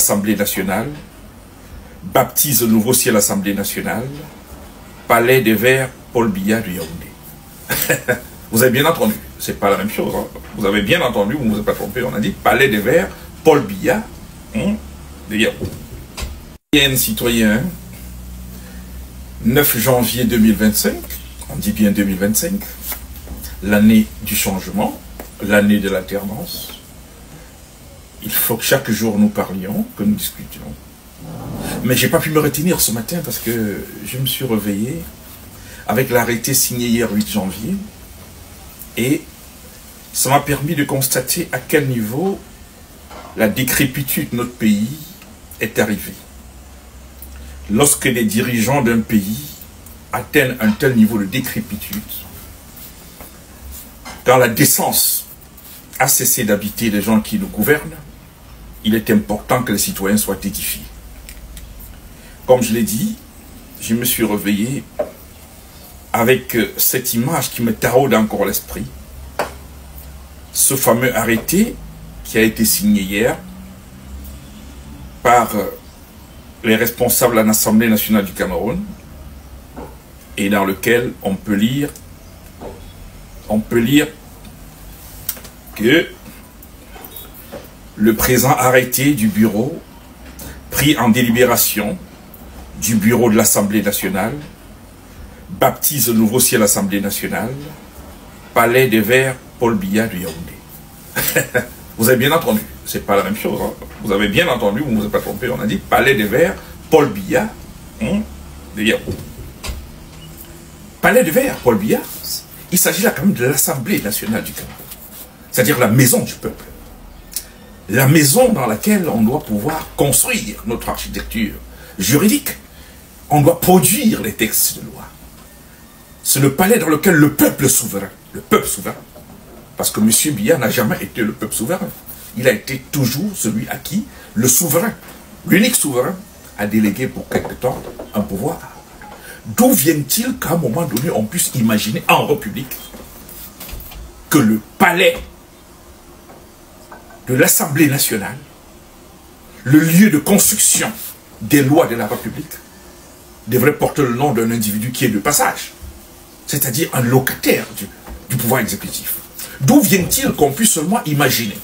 l'Assemblée nationale, baptise le nouveau ciel l'Assemblée nationale, palais des Verts, Paul Biya de Yaoundé. Vous avez bien entendu, c'est pas la même chose. Hein. Vous avez bien entendu, vous ne vous êtes pas trompé, on a dit palais des Verts, Paul Biya de Yaoundé. Citoyen, 9 janvier 2025, on dit bien 2025, l'année du changement, l'année de l'alternance. Il faut que chaque jour nous parlions, que nous discutions. Mais je n'ai pas pu me retenir ce matin parce que je me suis réveillé avec l'arrêté signé hier 8 janvier et ça m'a permis de constater à quel niveau la décrépitude de notre pays est arrivée. Lorsque les dirigeants d'un pays atteignent un tel niveau de décrépitude, quand la décence a cessé d'habiter les gens qui nous gouvernent, il est important que les citoyens soient édifiés. Comme je l'ai dit, je me suis réveillé avec cette image qui me taraude encore l'esprit. Ce fameux arrêté qui a été signé hier par les responsables à l'Assemblée nationale du Cameroun et dans lequel on peut lire que le présent arrêté du bureau pris en délibération du bureau de l'Assemblée nationale baptise le nouveau ciel l'Assemblée nationale, palais des Verts, Paul Biya de Yaoundé. Vous avez bien entendu, c'est pas la même chose. Hein. Vous avez bien entendu, vous ne vous êtes pas trompé, on a dit palais des Verts, Paul Biya de Yaoundé. Palais des Verts, Paul Biya, il s'agit là quand même de l'Assemblée nationale du Cameroun, c'est-à-dire la maison du peuple. La maison dans laquelle on doit pouvoir construire notre architecture juridique. On doit produire les textes de loi. C'est le palais dans lequel le peuple souverain, parce que M. Biya n'a jamais été le peuple souverain. Il a été toujours celui à qui le souverain, l'unique souverain, a délégué pour quelque temps un pouvoir. D'où vient-il qu'à un moment donné, on puisse imaginer en République que le palais de l'Assemblée nationale, le lieu de construction des lois de la République, devrait porter le nom d'un individu qui est de passage, c'est-à-dire un locataire du pouvoir exécutif. D'où vient-il qu'on puisse seulement imaginer,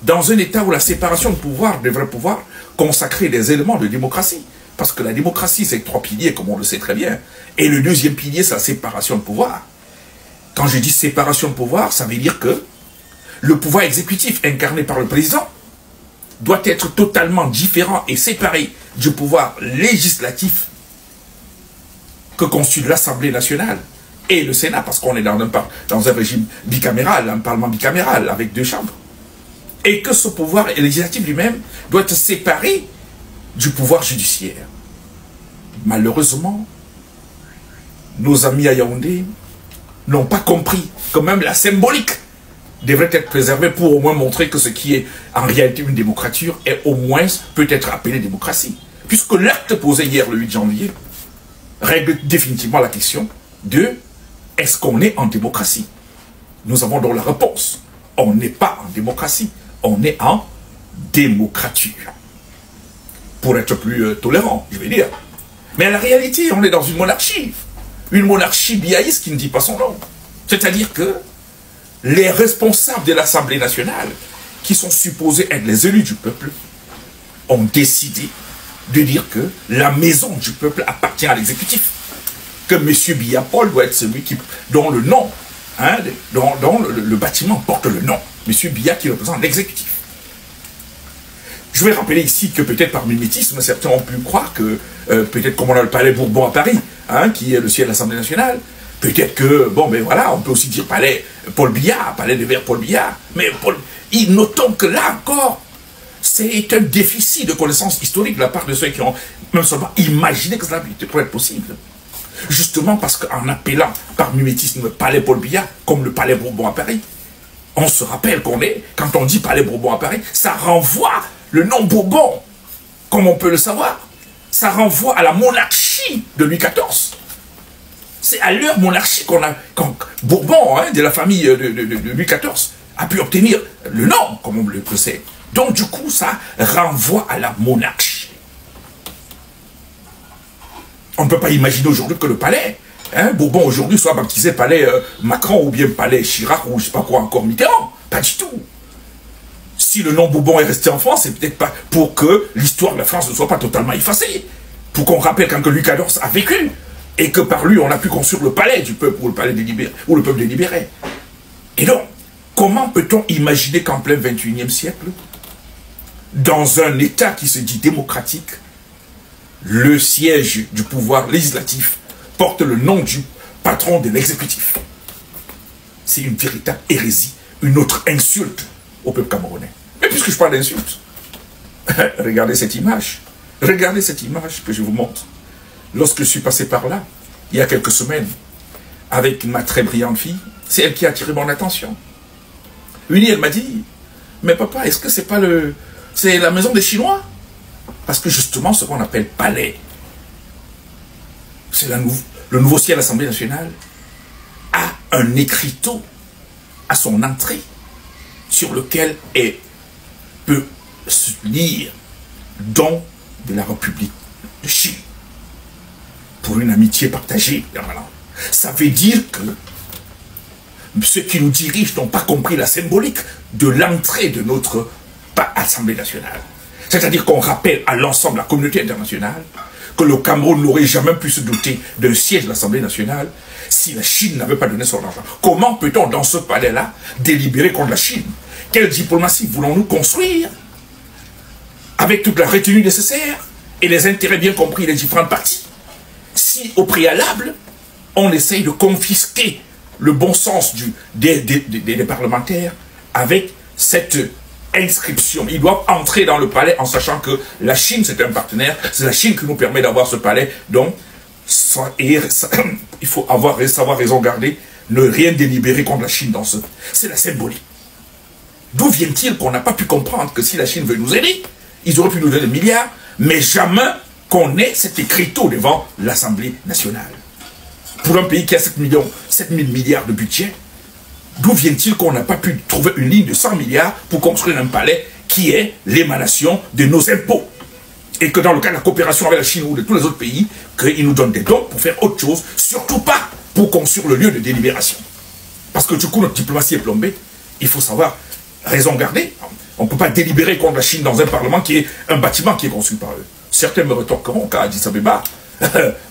dans un État où la séparation de pouvoir devrait pouvoir consacrer des éléments de démocratie, parce que la démocratie, c'est 3 piliers, comme on le sait très bien, et le deuxième pilier, c'est la séparation de pouvoir. Quand je dis séparation de pouvoir, ça veut dire que le pouvoir exécutif incarné par le président doit être totalement différent et séparé du pouvoir législatif que constitue l'Assemblée nationale et le Sénat, parce qu'on est dans un régime bicaméral, un parlement bicaméral avec 2 chambres. Et que ce pouvoir législatif lui-même doit être séparé du pouvoir judiciaire. Malheureusement, nos amis à Yaoundé n'ont pas compris que même la symbolique devrait être préservée pour au moins montrer que ce qui est en réalité une démocrature est au moins peut être appelé démocratie. Puisque l'acte posé hier le 8 janvier règle définitivement la question de est-ce qu'on est en démocratie? Nous avons donc la réponse. On n'est pas en démocratie, on est en démocrature. Pour être plus tolérant, je vais dire. Mais en réalité, on est dans une monarchie biaïste qui ne dit pas son nom. C'est-à-dire que les responsables de l'Assemblée nationale, qui sont supposés être les élus du peuple, ont décidé de dire que la maison du peuple appartient à l'exécutif. Que M. Biya Paul doit être celui dont le nom, dont le bâtiment porte le nom. M. Biya qui représente l'exécutif. Je vais rappeler ici que peut-être par mimétisme, certains ont pu croire que, peut-être comme on a le palais Bourbon à Paris, qui est le siège de l'Assemblée nationale, peut-être que, bon, ben voilà, on peut aussi dire palais Paul Biya, palais des Verts Paul Biya. Mais notons que là encore, c'est un déficit de connaissance historique de la part de ceux qui ont même seulement imaginé que cela pourrait être possible. Justement parce qu'en appelant par mimétisme le palais Paul Biya comme le palais Bourbon à Paris, on se rappelle qu'on est, quand on dit palais Bourbon à Paris, ça renvoie le nom Bourbon, comme on peut le savoir. Ça renvoie à la monarchie de Louis XIV. C'est à leur monarchie quand Bourbon, de la famille de Louis XIV, a pu obtenir le nom, comme on le sait, Donc du coup, ça renvoie à la monarchie. On ne peut pas imaginer aujourd'hui que le palais, Bourbon aujourd'hui soit baptisé palais Macron ou bien palais Chirac ou je sais pas quoi encore Mitterrand. Pas du tout. Si le nom Bourbon est resté en France, c'est peut-être pas pour que l'histoire de la France ne soit pas totalement effacée. Pour qu'on rappelle quand que Louis XIV a vécu et que par lui on a pu construire le palais du peuple ou le palais des libérés ou le peuple des libérés. Et donc, comment peut-on imaginer qu'en plein 21e siècle, dans un État qui se dit démocratique, le siège du pouvoir législatif porte le nom du patron de l'exécutif? C'est une véritable hérésie, une autre insulte au peuple camerounais. Mais puisque je parle d'insulte, regardez cette image. Regardez cette image que je vous montre. Lorsque je suis passé par là, il y a quelques semaines, avec ma très brillante fille, c'est elle qui a attiré mon attention. Une, elle m'a dit, mais papa, est-ce que c'est pas c'est la maison des Chinois? Parce que justement, ce qu'on appelle palais, c'est le nouveau siège de l'Assemblée nationale, a un écriteau à son entrée sur lequel elle peut se lire don de la République de Chine pour une amitié partagée. Ça veut dire que ceux qui nous dirigent n'ont pas compris la symbolique de l'entrée de notre Assemblée nationale. C'est-à-dire qu'on rappelle à l'ensemble de la communauté internationale que le Cameroun n'aurait jamais pu se doter d'un siège de l'Assemblée nationale si la Chine n'avait pas donné son argent. Comment peut-on dans ce palais-là délibérer contre la Chine? Quelle diplomatie voulons-nous construire avec toute la retenue nécessaire et les intérêts bien compris des différentes parties, si au préalable on essaye de confisquer le bon sens des parlementaires avec cette inscription? Ils doivent entrer dans le palais en sachant que la Chine c'est un partenaire, c'est la Chine qui nous permet d'avoir ce palais, donc il faut savoir raison garder, ne rien délibérer contre la Chine dans ce... C'est la symbolique. D'où vient-il qu'on n'a pas pu comprendre que si la Chine veut nous aider, ils auraient pu nous donner des milliards, mais jamais qu'on ait cet écriteau devant l'Assemblée nationale? Pour un pays qui a 7 000 milliards de budget, d'où vient-il qu'on n'a pas pu trouver une ligne de 100 milliards pour construire un palais qui est l'émanation de nos impôts? Et que dans le cas de la coopération avec la Chine ou de tous les autres pays, qu'ils nous donnent des dons pour faire autre chose, surtout pas pour construire le lieu de délibération. Parce que du coup, notre diplomatie est plombée. Il faut savoir raison garder. On ne peut pas délibérer contre la Chine dans un parlement qui est un bâtiment qui est construit par eux. Certains me retorqueront qu'à Addis Abeba,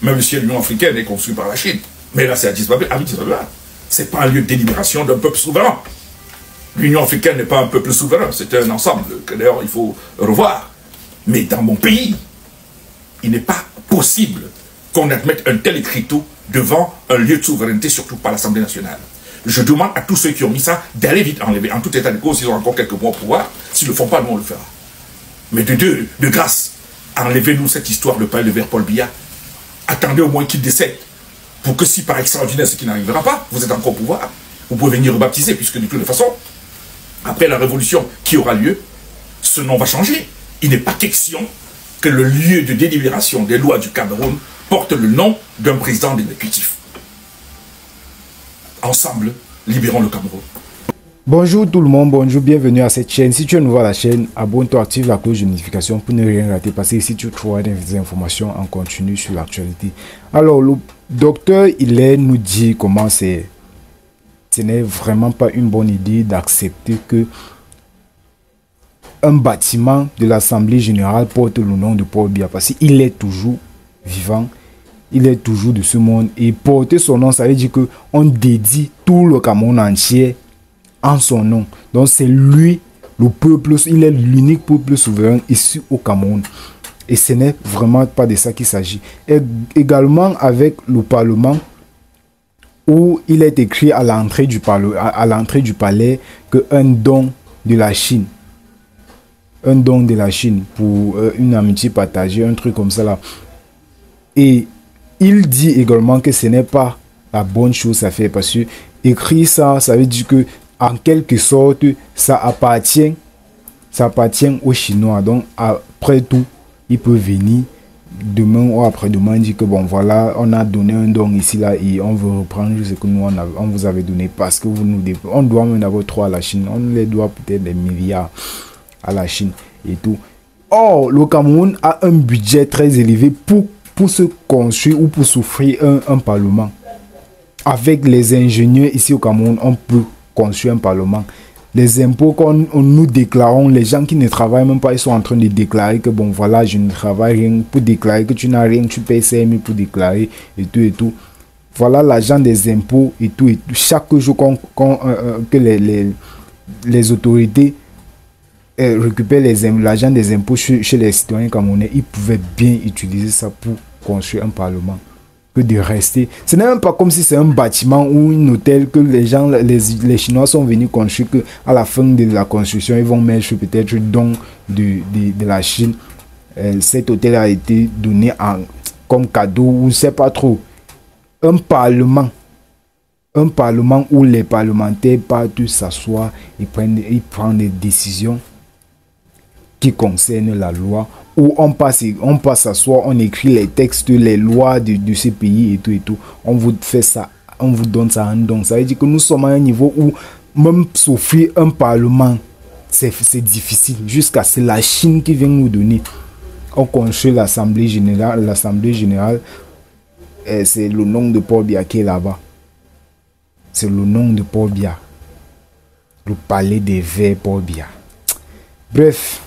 même le siège de l'Union africaine est construit par la Chine. Mais là, c'est Addis Abeba. Ce n'est pas un lieu de délibération d'un peuple souverain. L'Union africaine n'est pas un peuple souverain. C'est un ensemble que d'ailleurs il faut revoir. Mais dans mon pays, il n'est pas possible qu'on admette un tel écriteau devant un lieu de souveraineté, surtout par l'Assemblée nationale. Je demande à tous ceux qui ont mis ça d'aller vite enlever. En tout état de cause, s'ils ont encore quelques mois au pouvoir. S'ils ne le font pas, nous on le fera. Mais de grâce, enlevez-nous cette histoire de palais de vers Paul Biya. Attendez au moins qu'il décède. Pour que si par extraordinaire, ce qui n'arrivera pas, vous êtes encore au pouvoir, vous pouvez venir rebaptiser, puisque de toute façon, après la révolution qui aura lieu, ce nom va changer. Il n'est pas question que le lieu de délibération des lois du Cameroun porte le nom d'un président de l'exécutif. Ensemble, libérons le Cameroun. Bonjour tout le monde, bonjour, bienvenue à cette chaîne. Si tu es nouveau à la chaîne, abonne-toi, active la cloche de notification pour ne rien rater. Parce que ici, tu trouveras des informations en continu sur l'actualité. Alors, le docteur Hilaire nous dit comment ce n'est vraiment pas une bonne idée d'accepter que un bâtiment de l'Assemblée générale porte le nom de Paul Biya. Parce qu'il est toujours vivant. Il est toujours de ce monde. Et porter son nom, ça veut dire qu'on dédie tout le Cameroun entier en son nom. Donc c'est lui, le peuple, il est l'unique peuple souverain ici au Cameroun. Et ce n'est vraiment pas de ça qu'il s'agit. Également avec le Parlement, où il est écrit à l'entrée du palais qu'un don de la Chine. Un don de la Chine pour une amitié partagée, un truc comme ça là. Et il dit également que ce n'est pas la bonne chose à faire parce que écrire ça, ça veut dire que en quelque sorte, ça appartient aux Chinois. Donc après tout, il peut venir demain ou après-demain dire que bon voilà, on a donné un don ici là et on veut reprendre ce que nous on vous avait donné parce que on doit même avoir trop à la Chine. On les doit peut-être des milliards. à la Chine et tout. Or, le Cameroun a un budget très élevé pour se construire ou pour s'offrir un parlement. Avec les ingénieurs ici au Cameroun, on peut construire un parlement. Les impôts qu'on nous déclarons, les gens qui ne travaillent même pas, ils sont en train de déclarer que bon voilà, je ne travaille rien, pour déclarer que tu n'as rien, tu payes 5 000 pour déclarer et tout et tout. Voilà l'argent des impôts et tout et tout. Chaque jour que les autorités récupèrent l'argent des impôts chez les citoyens camerounais, ils pouvaient bien utiliser ça pour construire un parlement. Que de rester. Ce n'est même pas comme si c'est un bâtiment ou un hôtel que les Chinois sont venus construire, que à la fin de la construction, ils vont mettre peut-être don de la Chine. Cet hôtel a été donné comme cadeau, ou je ne sais pas trop. Un parlement où les parlementaires partent s'asseoir et prennent des décisions qui concernent la loi, où on passe s'asseoir, on écrit les textes, les lois de ce pays et tout et tout. On vous fait ça, on vous donne ça en don. Ça veut dire que nous sommes à un niveau où même s'offrir un parlement, c'est difficile. Jusqu'à c'est la Chine qui vient nous donner. On construit l'Assemblée générale. L'Assemblée générale, c'est le nom de Paul Biya qui est là-bas. C'est le nom de Paul Biya. Le palais des Verts Paul Biya. Bref.